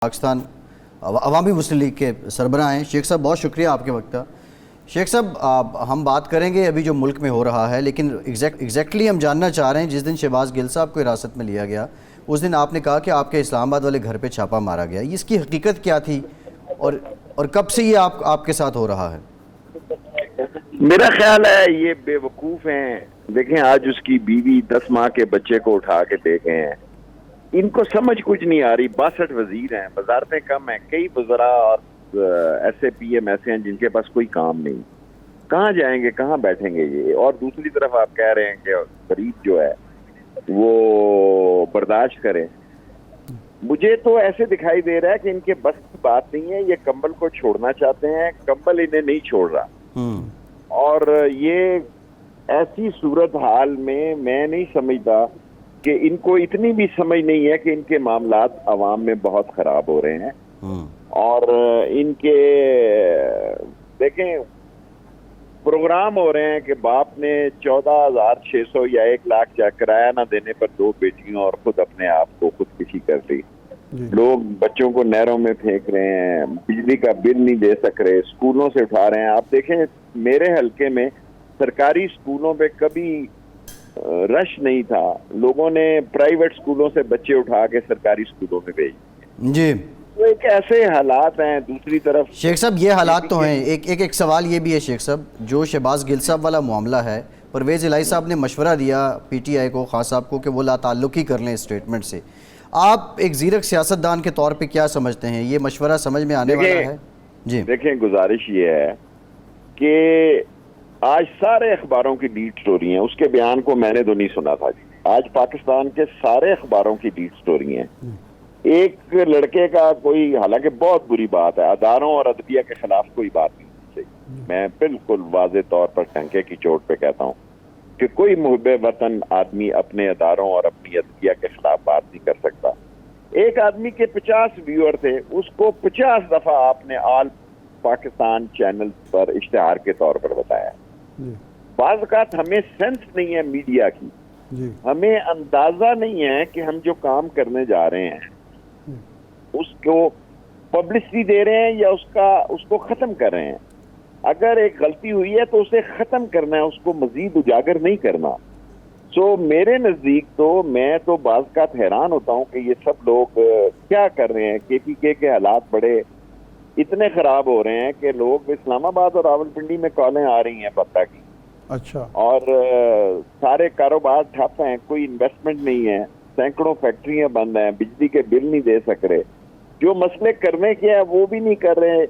پاکستان عوامی مسلم لیگ کے سربراہ ہیں شیخ صاحب، بہت شکریہ آپ کے وقت کا۔ شیخ صاحب ہم بات کریں گے ابھی جو ملک میں ہو رہا ہے، لیکن ایگزیکٹلی ہم جاننا چاہ رہے ہیں جس دن شہباز گل صاحب کو حراست میں لیا گیا اس دن آپ نے کہا کہ آپ کے اسلام آباد والے گھر پہ چھاپا مارا گیا، اس کی حقیقت کیا تھی اور کب سے یہ آپ کے ساتھ ہو رہا ہے؟ میرا خیال ہے یہ بے وقوف ہیں۔ دیکھیں آج اس کی بیوی 10 ماہ کے بچے کو اٹھا کے لے گئے ہیں، ان کو سمجھ کچھ نہیں آ رہی۔ 62 وزیر ہیں، وزارتیں کم ہیں، کئی وزراء اور ایسے پی ایم ایسے ہیں جن کے پاس کوئی کام نہیں، کہاں جائیں گے، کہاں بیٹھیں گے یہ؟ اور دوسری طرف آپ کہہ رہے ہیں کہ غریب جو ہے وہ برداشت کرے۔ مجھے تو ایسے دکھائی دے رہا ہے کہ ان کے بس کی بات نہیں ہے، یہ کمبل کو چھوڑنا چاہتے ہیں، کمبل انہیں نہیں چھوڑ رہا۔ اور یہ ایسی صورتحال میں نہیں سمجھتا کہ ان کو اتنی بھی سمجھ نہیں ہے کہ ان کے معاملات عوام میں بہت خراب ہو رہے ہیں۔ اور ان کے دیکھیں پروگرام ہو رہے ہیں کہ باپ نے 14,600 یا 1 لاکھ کرایہ نہ دینے پر 2 بیٹیوں اور خود اپنے آپ کو خودکشی کر لی۔ لوگ بچوں کو نہروں میں پھینک رہے ہیں، بجلی کا بل نہیں دے سک رہے، اسکولوں سے اٹھا رہے ہیں۔ آپ دیکھیں میرے حلقے میں سرکاری اسکولوں پہ کبھی رش نہیں تھا، لوگوں نے پرائیویٹ اسکولوں سے بچے اٹھا کے سرکاری اسکولوں میں بھیج جی، تو ایک ایسے حالات ہیں۔ دوسری طرف شیخ صاحب یہ حالات تو ہیں، ایک سوال یہ بھی ہے شیخ صاحب، جو شہباز گل صاحب والا معاملہ ہے، پرویز الہی صاحب نے مشورہ دیا پی ٹی آئی کو، خاص صاحب کو، کہ وہ لا تعلقی کر لیں اسٹیٹمنٹ سے۔ آپ ایک زیرک سیاستدان کے طور پہ کیا سمجھتے ہیں، یہ مشورہ سمجھ میں آنے والا ہے؟ جی دیکھیں گزارش یہ ہے کہ آج سارے اخباروں کی لیڈ سٹوری ہیں، اس کے بیان کو میں نے تو نہیں سنا تھا جی۔ آج پاکستان کے سارے اخباروں کی لیڈ سٹوری ہیں۔ ایک لڑکے کا کوئی، حالانکہ بہت بری بات ہے، اداروں اور عدلیہ کے خلاف کوئی بات نہیں چاہیے، میں بالکل واضح طور پر ٹنکے کی چوٹ پہ کہتا ہوں کہ کوئی محب وطن آدمی اپنے اداروں اور اپنی عدلیہ کے خلاف بات نہیں کر سکتا۔ ایک آدمی کے 50 ویور تھے، اس کو 50 دفعہ آپ نے آل پاکستان چینل پر اشتہار کے طور پر بتایا۔ بعض اوقات ہمیں سینس نہیں ہے میڈیا کی، ہمیں اندازہ نہیں ہے کہ ہم جو کام کرنے جا رہے ہیں اس کو پبلسٹی دے رہے ہیں یا اس کو ختم کر رہے ہیں۔ اگر ایک غلطی ہوئی ہے تو اسے ختم کرنا ہے، اس کو مزید اجاگر نہیں کرنا۔ میرے نزدیک تو میں تو بعض اوقات حیران ہوتا ہوں کہ یہ سب لوگ کیا کر رہے ہیں۔ کے پی کے حالات بڑے اتنے خراب ہو رہے ہیں کہ لوگ اسلام آباد اور راولپنڈی میں کالیں آ رہی ہیں پتہ کی، اچھا، اور سارے کاروبار ٹھپ ہیں، کوئی انویسٹمنٹ نہیں ہے، سینکڑوں فیکٹریاں بند ہیں، بجلی کے بل نہیں دے سک رہے، جو مسئلے کرنے کے ہیں وہ بھی نہیں کر رہے۔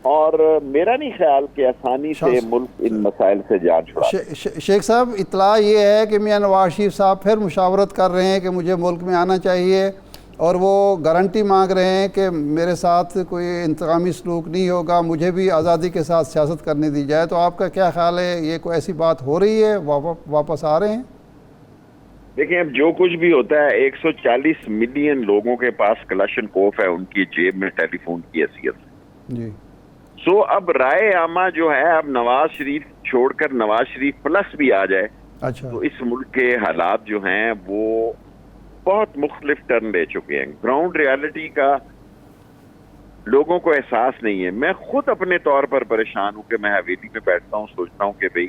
اور میرا نہیں خیال کہ آسانی سے ملک ان مسائل سے جان چھڑا۔ شیخ صاحب اطلاع یہ ہے کہ میاں نواز شریف صاحب پھر مشاورت کر رہے ہیں کہ مجھے ملک میں آنا چاہیے، اور وہ گارنٹی مانگ رہے ہیں کہ میرے ساتھ کوئی انتقامی سلوک نہیں ہوگا، مجھے بھی آزادی کے ساتھ سیاست کرنے دی جائے۔ تو آپ کا کیا خیال ہے، یہ کوئی ایسی بات ہو رہی ہے، واپس آ رہے ہیں؟ دیکھیں اب جو کچھ بھی ہوتا ہے، 140 ملین لوگوں کے پاس کلاشن کوف ہے ان کی جیب میں ٹیلی فون کی حیثیت سے جی۔ اب رائے عامہ جو ہے، اب نواز شریف چھوڑ کر نواز شریف پلس بھی آ جائے، اچھا، تو اس ملک کے حالات جو ہیں وہ بہت مختلف ٹرن لے چکے ہیں۔ گراؤنڈ ریالٹی کا لوگوں کو احساس نہیں ہے۔ میں خود اپنے طور پر پریشان ہوں کہ میں حویلی میں بیٹھتا ہوں، سوچتا ہوں کہ بھئی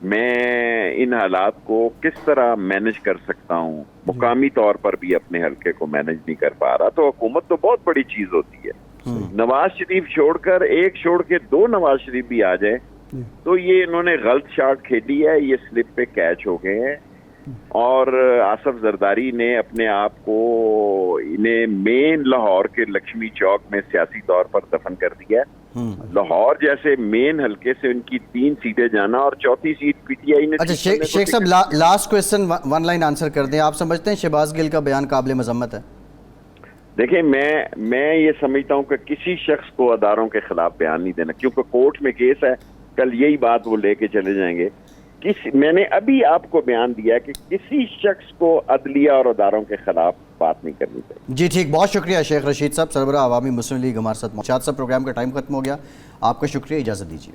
میں ان حالات کو کس طرح مینج کر سکتا ہوں، مقامی طور پر بھی اپنے حلقے کو مینج نہیں کر پا رہا۔ تو حکومت تو بہت بڑی چیز ہوتی ہے، نواز شریف چھوڑ کر ایک چھوڑ کے 2 نواز شریف بھی آ جائے تو یہ انہوں نے غلط شاٹ کھیلی ہے، یہ سلپ پہ کیچ ہو گئے ہیں۔ اور آصف زرداری نے اپنے آپ کو انہیں مین لاہور کے لکشمی چوک میں سیاسی طور پر دفن کر دیا ہے۔ لاہور جیسے مین حلقے سے ان کی 3 سیٹیں جانا اور 4تھی سیٹ پی ٹی آئی نے۔ اچھا شیخ صاحب لاسٹ کوئسچن 1 لائن آنسر کر دیں، آپ سمجھتے ہیں شہباز گل کا بیان قابل مذمت ہے؟ دیکھیں میں یہ سمجھتا ہوں کہ کسی شخص کو اداروں کے خلاف بیان نہیں دینا، کیونکہ کورٹ میں کیس ہے، کل یہی بات وہ لے کے چلے جائیں گے۔ میں نے ابھی آپ کو بیان دیا کہ کسی شخص کو عدلیہ اور اداروں کے خلاف بات نہیں کرنی چاہیے۔ جی ٹھیک، بہت شکریہ شیخ رشید صاحب، سربراہ عوامی مسلم لیگ ہمارے ساتھ۔ شاد صاحب پروگرام کا ٹائم ختم ہو گیا، آپ کا شکریہ، اجازت دیجیے۔